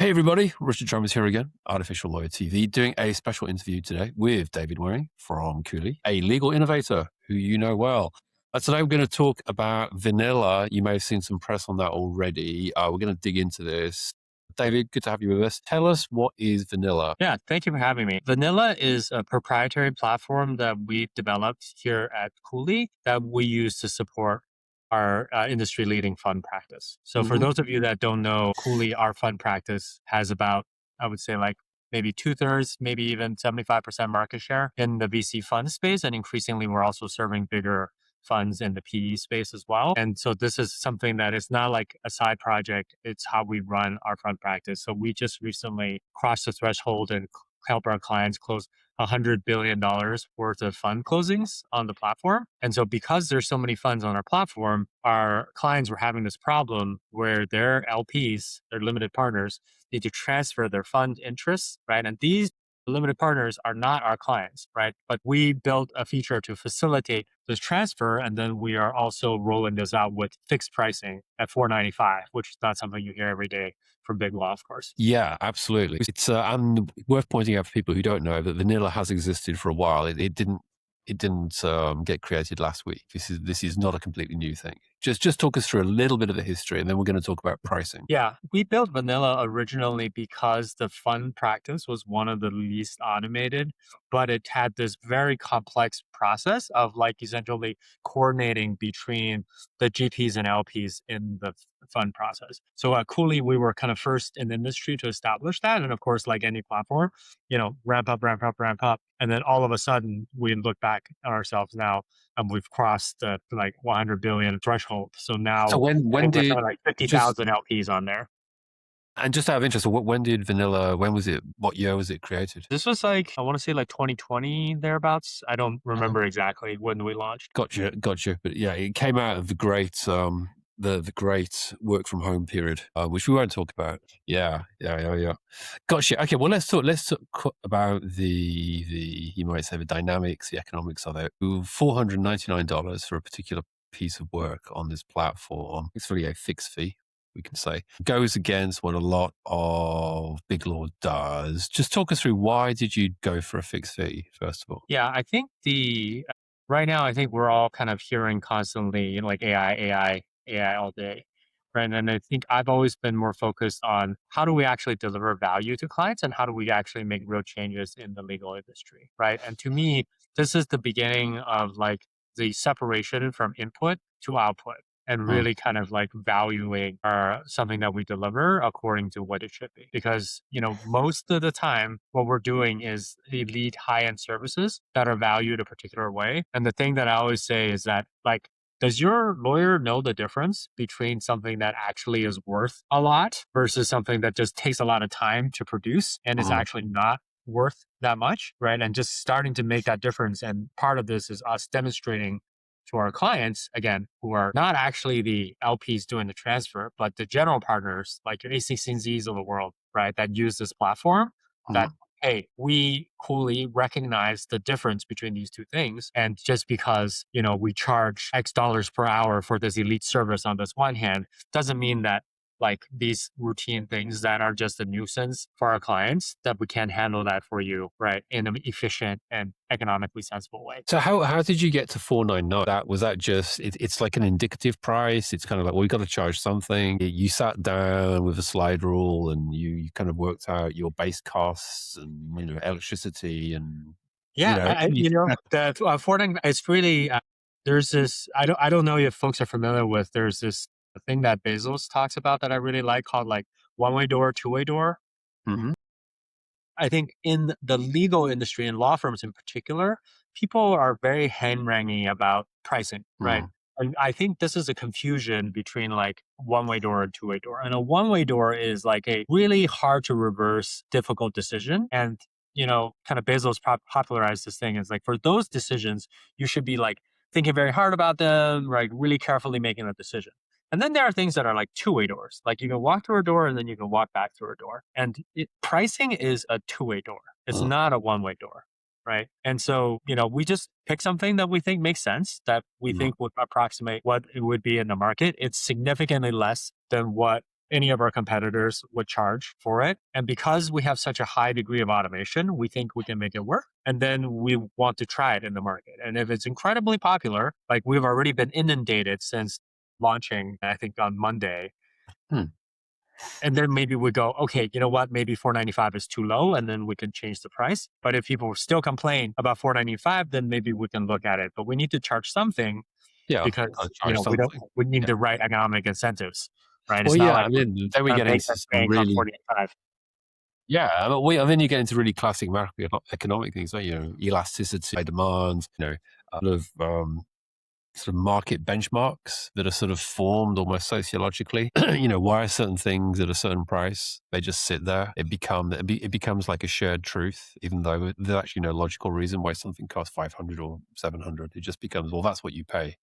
Hey everybody, Richard Chalmers here again, Artificial Lawyer TV, doing a special interview today with David Wang from Cooley, a legal innovator who you know well. Today we're going to talk about vanilla. You may have seen some press on that already. We're going to dig into this. David, good to have you with us. Tell us, what is vanilla? Yeah, thank you for having me. Vanilla is a proprietary platform that we've developed here at Cooley that we use to support our industry-leading fund practice. So for Mm-hmm. those of you that don't know, Cooley, our fund practice has about, I would say like maybe 2/3, maybe even 75% market share in the VC fund space. And increasingly, we're also serving bigger funds in the PE space as well. And so this is something that is not like a side project. It's how we run our fund practice. So we just recently crossed the threshold and help our clients close $100 billion worth of fund closings on the platform. And so because there's so many funds on our platform, our clients were having this problem where their LPs, their limited partners, need to transfer their fund interests, right? And these limited partners are not our clients, right? But we built a feature to facilitate this transfer. And then we are also rolling this out with fixed pricing at $4.95, which is not something you hear every day from big law, of course. Yeah, absolutely. It's and worth pointing out for people who don't know that vanilla has existed for a while. It didn't get created last week. This is not a completely new thing. Just talk us through a little bit of the history, and then we're going to talk about pricing. Yeah, we built vanilla originally because the fund practice was one of the least automated, but it had this very complex process of like essentially coordinating between the GPs and LPs in the fund process. So at Cooley, we were kind of first in the industry to establish that. And of course, like any platform, ramp up, ramp up, ramp up. And then all of a sudden, we look back at ourselves now and we've crossed the like 100 billion threshold. So So now when I when think we're did something like just 50,000 LPs on there. and just out of interest, when did vanilla? When was it? What year was it created? This was like, I want to say like 2020 thereabouts. I don't remember exactly when we launched. Gotcha. But yeah, it came out of the great the great work from home period, which we won't talk about. Yeah. Gotcha. Okay, well let's talk about the you might say the dynamics, the economics of it. $499 for a particular piece of work on this platform. It's really a fixed fee, we can say. Goes against what a lot of big law does. Just talk us through, why did you go for a fixed fee, first of all? Yeah, I think right now, I think we're all kind of hearing constantly, like AI all day. Right. And I think I've always been more focused on how do we actually deliver value to clients and how do we actually make real changes in the legal industry. Right. And to me, this is the beginning of like the separation from input to output and Mm. really kind of like valuing something that we deliver according to what it should be. Because, most of the time, what we're doing is elite high end services that are valued a particular way. And the thing that I always say is that, like, does your lawyer know the difference between something that actually is worth a lot versus something that just takes a lot of time to produce and is Mm. actually not worth that much, right? And just starting to make that difference. And part of this is us demonstrating to our clients, again, who are not actually the LPs doing the transfer, but the general partners like your ACCZs of the world, right, that use this platform, that, Mm. hey, we coolly recognize the difference between these two things. And just because, we charge X dollars per hour for this elite service on this one hand, doesn't mean that like these routine things that are just a nuisance for our clients, that we can handle that for you, right, in an efficient and economically sensible way. So how did you get to 499? Was that just it's like an indicative price? It's kind of like, well, we got to charge something. You sat down with a slide rule and you kind of worked out your base costs and electricity and you Yeah, know you, the Fortnite, it's really there's this. I don't know if folks are familiar with. There's this thing that Bezos talks about that I really like called like one way door, two way door. Mhm. I think in the legal industry and law firms in particular, people are very hand wringing about pricing, right? Mm. And I think this is a confusion between like one way door and two way door. And a one way door is like a really hard to reverse, difficult decision. And, kind of Bezos popularized this thing is like for those decisions, you should be like thinking very hard about them, right? Really carefully making a decision. And then there are things that are like two-way doors. Like you can walk through a door and then you can walk back through a door. And pricing is a two-way door. It's Mm. not a one-way door, right? And so, we just pick something that we think makes sense, that we Mm. think would approximate what it would be in the market. It's significantly less than what any of our competitors would charge for it. And because we have such a high degree of automation, we think we can make it work. And then we want to try it in the market. And if it's incredibly popular, like we've already been inundated since launching, I think on Monday. Hmm. And then maybe we go, okay, you know what? Maybe 495 is too low, and then we can change the price. But if people still complain about 495, then maybe we can look at it. But we need to charge something Yeah, got because to charge something. we need Yeah. the right economic incentives, right? Well, It's not yeah, like I we're mean, then we gonna get make into them some bank on really 485. yeah, and then you get into really classic macroeconomic things, like, elasticity, high demand, a lot of sort of market benchmarks that are sort of formed almost sociologically. Why are certain things at a certain price? They just sit there. It becomes like a shared truth, even though there's actually no logical reason why something costs 500 or 700. It just becomes, well, that's what you pay.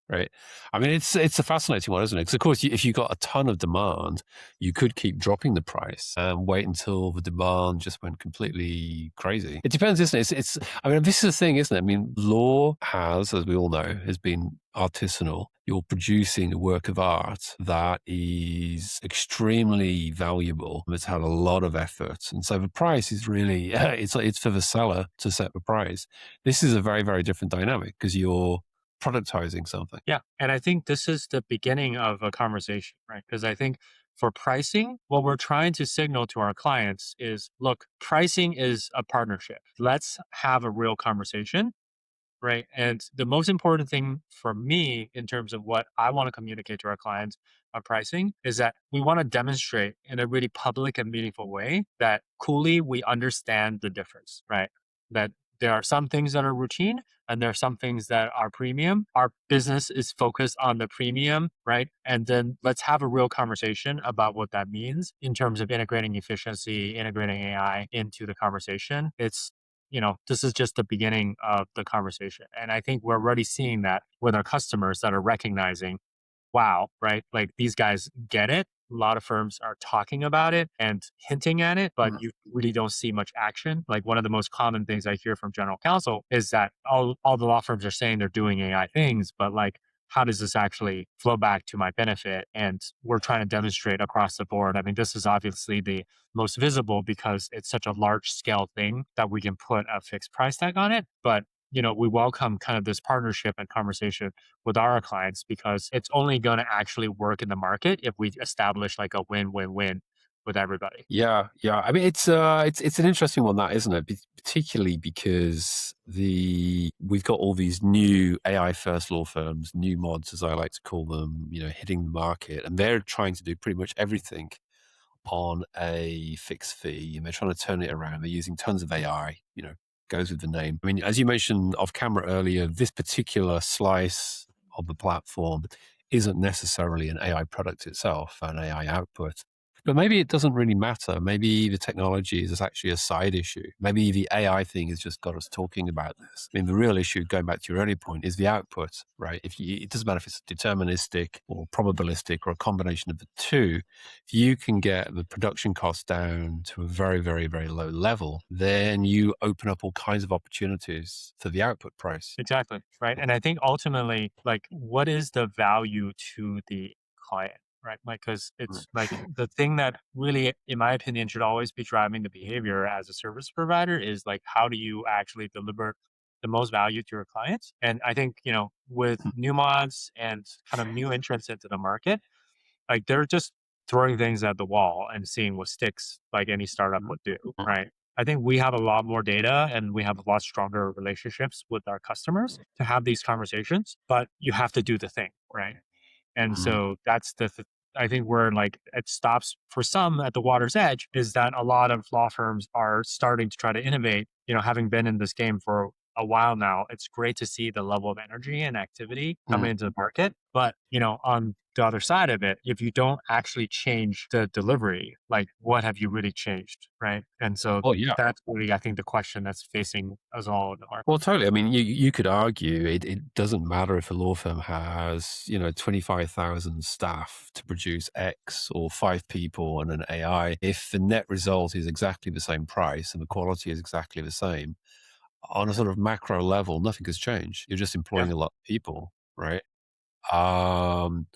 Right. I mean, it's a fascinating one, isn't it? Because of course, if you got a ton of demand, you could keep dropping the price and wait until the demand just went completely crazy. It depends, isn't it? I mean, this is the thing, isn't it? I mean, law has, as we all know, has been artisanal. You're producing a work of art that is extremely valuable. It's had a lot of effort, and so the price is really it's for the seller to set the price. This is a very, very different dynamic because you're productizing something. Yeah. And I think this is the beginning of a conversation, right? Because I think for pricing, what we're trying to signal to our clients is look, pricing is a partnership. Let's have a real conversation. Right. And the most important thing for me in terms of what I want to communicate to our clients on pricing is that we want to demonstrate in a really public and meaningful way that coolly we understand the difference, right? That there are some things that are routine and there are some things that are premium. Our business is focused on the premium, right? And then let's have a real conversation about what that means in terms of integrating efficiency, integrating AI into the conversation. This is just the beginning of the conversation. And I think we're already seeing that with our customers that are recognizing, wow, right? Like these guys get it. A lot of firms are talking about it and hinting at it, but Mm. you really don't see much action. Like one of the most common things I hear from general counsel is that all the law firms are saying they're doing AI things, but like, how does this actually flow back to my benefit? And we're trying to demonstrate across the board. I mean, this is obviously the most visible because it's such a large scale thing that we can put a fixed price tag on it. But we welcome kind of this partnership and conversation with our clients because it's only going to actually work in the market if we establish like a win-win-win with everybody. Yeah, yeah. I mean, it's an interesting one, that, isn't it? Particularly because we've got all these new AI first law firms, new mods, as I like to call them, hitting the market, and they're trying to do pretty much everything on a fixed fee, and they're trying to turn it around. They're using tons of AI, goes with the name. I mean, as you mentioned off camera earlier, this particular slice of the platform isn't necessarily an AI product itself, an AI output. But maybe it doesn't really matter. Maybe the technology is actually a side issue. Maybe the AI thing has just got us talking about this. I mean, the real issue, going back to your earlier point, is the output, right? It doesn't matter if it's deterministic or probabilistic or a combination of the two. If you can get the production cost down to a very, very, very low level, then you open up all kinds of opportunities for the output price. Exactly. Right. And I think ultimately, like, what is the value to the client? Right. Like, because Mm, it's like the thing that really, in my opinion, should always be driving the behavior as a service provider is like, how do you actually deliver the most value to your clients? And I think, with mm, new mods and kind of new entrants into the market, like they're just throwing things at the wall and seeing what sticks, like any startup mm, would do, mm, right? I think we have a lot more data and we have a lot stronger relationships with our customers to have these conversations, but you have to do the thing, right? And mm. so that's I think where like it stops for some at the water's edge is that a lot of law firms are starting to try to innovate. Having been in this game for a while now, it's great to see the level of energy and activity Mm. coming into the market. But, on the other side of it, if you don't actually change the delivery, like what have you really changed? Right. And so Oh, yeah. that's really, I think, the question that's facing us all in the market. Well, totally. I mean, you could argue it doesn't matter if a law firm has 25,000 staff to produce X or 5 people and an AI. If the net result is exactly the same price and the quality is exactly the same, on a sort of macro level, nothing has changed. You're just Yeah. employing a lot of people, right? Um,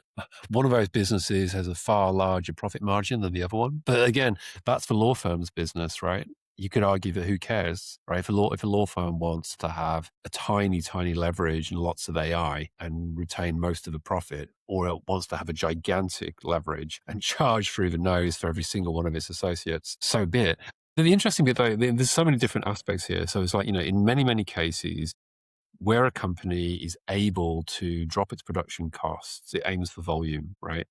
one of those businesses has a far larger profit margin than the other one. But again, that's the law firm's business, right? You could argue that who cares, right? If a law firm wants to have a tiny, tiny leverage and lots of AI and retain most of the profit, or it wants to have a gigantic leverage and charge through the nose for every single one of its associates, so be it. The interesting bit, though, there's so many different aspects here. So it's like, in many, many cases, where a company is able to drop its production costs, it aims for volume, right?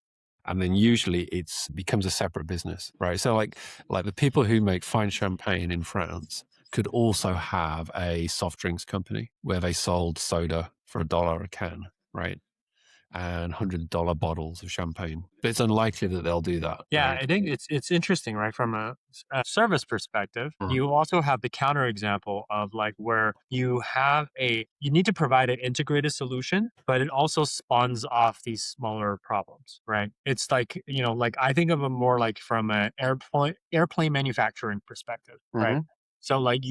And then usually it's becomes a separate business, right? So like the people who make fine champagne in France could also have a soft drinks company where they sold soda for $1 a can, right? And $100 bottles of champagne. But it's unlikely that they'll do that, Yeah, right? I think it's interesting, right? From a service perspective, Mm. you also have the counter example of like where you need to provide an integrated solution, but it also spawns off these smaller problems, right? It's like, like I think of it more like from an airplane manufacturing perspective, right? Hmm. So like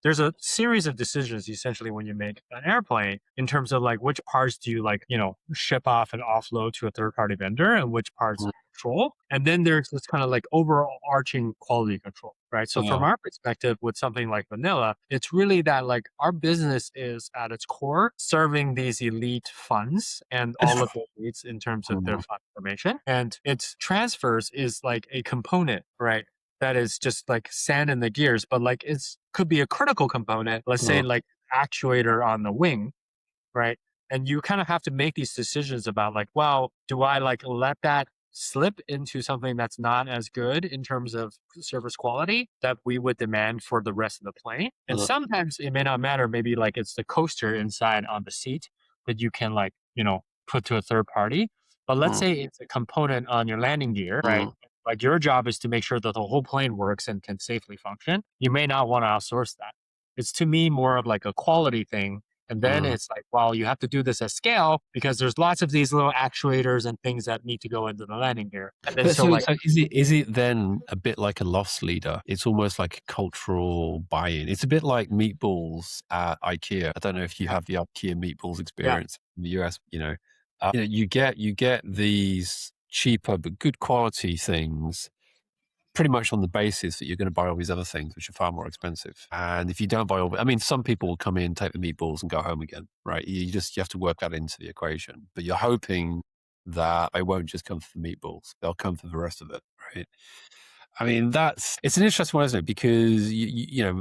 there's a series of decisions essentially when you make an airplane in terms of like which parts do you like, ship off and offload to a third party vendor and which parts control. And then there's this kind of like overarching quality control, right? So from Uh, our perspective with something like vanilla, it's really that like our business is at its core serving these elite funds and all of their needs in terms of their mm, fund formation. And its transfers is like a component, right? That is just like sand in the gears, but like it's could be a critical component, let's say uh, like actuator on the wing, right? And you kind of have to make these decisions about like, well, do I like let that slip into something that's not as good in terms of service quality that we would demand for the rest of the plane? And uh, sometimes it may not matter. Maybe like it's the coaster inside on the seat that you can like, put to a third party. But let's mm, say it's a component on your landing gear, right? mm, Like your job is to make sure that the whole plane works and can safely function. You may not want to outsource that. It's to me more of like a quality thing, and then mm. it's like, well, you have to do this at scale because there's lots of these little actuators and things that need to go into the landing gear. And then But so so, like, so is it then a bit like a loss leader? It's almost like a cultural buy-in. It's a bit like meatballs at IKEA. I don't know if you yeah, have the IKEA meatballs yeah, experience in the US. You get these cheaper but good quality things pretty much on the basis that you're going to buy all these other things, which are far more expensive. And if you don't buy all, I mean, some people will come in, take the meatballs, and go home again, right? You have to work that into the equation. But you're hoping that they won't just come for the meatballs; they'll come for the rest of it, right? I mean, it's an interesting one, isn't it? Because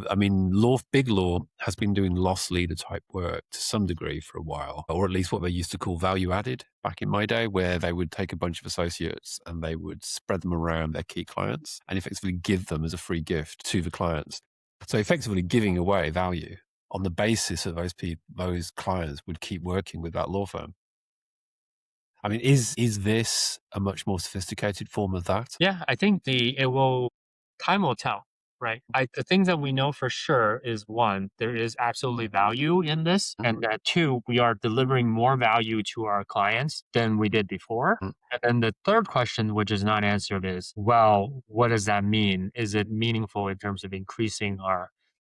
I mean, big law has been doing loss leader type work to some degree for a while, or at least what they used to call value added back in my day, where they would take a bunch of associates and they would spread them around their key clients and effectively give them as a free gift to the clients. So effectively giving away value on the basis that those clients would keep working with that law firm. I mean, is this a much more sophisticated form of that? yeah. I think time will tell, right? The things that we know for sure is one, there is absolutely value in this, Mm, and that two, we are delivering more value to our clients than we did before. mm. And then the third question, which is not answered, is well, what does that mean? Is it meaningful in terms of increasing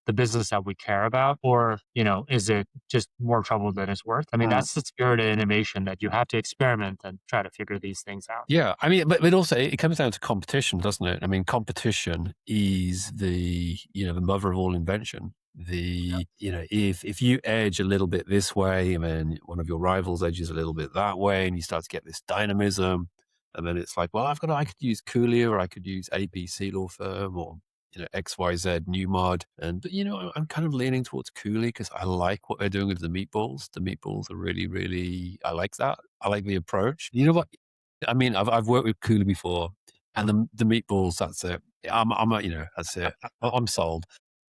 the business that we care about, or is it just more trouble than it's worth? I mean, Mm. that's the spirit of innovation that you have to experiment and try to figure these things out. Yeah, I mean, but also it comes down to competition, doesn't it? I mean, competition is the mother of all invention. If you edge a little bit this way, and then one of your rivals edges a little bit that way, and you start to get this dynamism, and then it's like, well, I could use Cooley, or I could use ABC law firm, or XYZ new mod, and but I'm kind of leaning towards Cooley because I like what they're doing with the meatballs. The meatballs are really, really, I like that. I like the approach. You know what? I mean, I've worked with Cooley before, and the meatballs. That's it. That's it. I'm sold.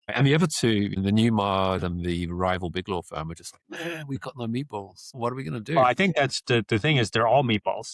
And the other two, the new mod and the rival big law firm, are just like, man, we've got no meatballs. What are we gonna Well, do? I think that's the thing is they're all meatballs.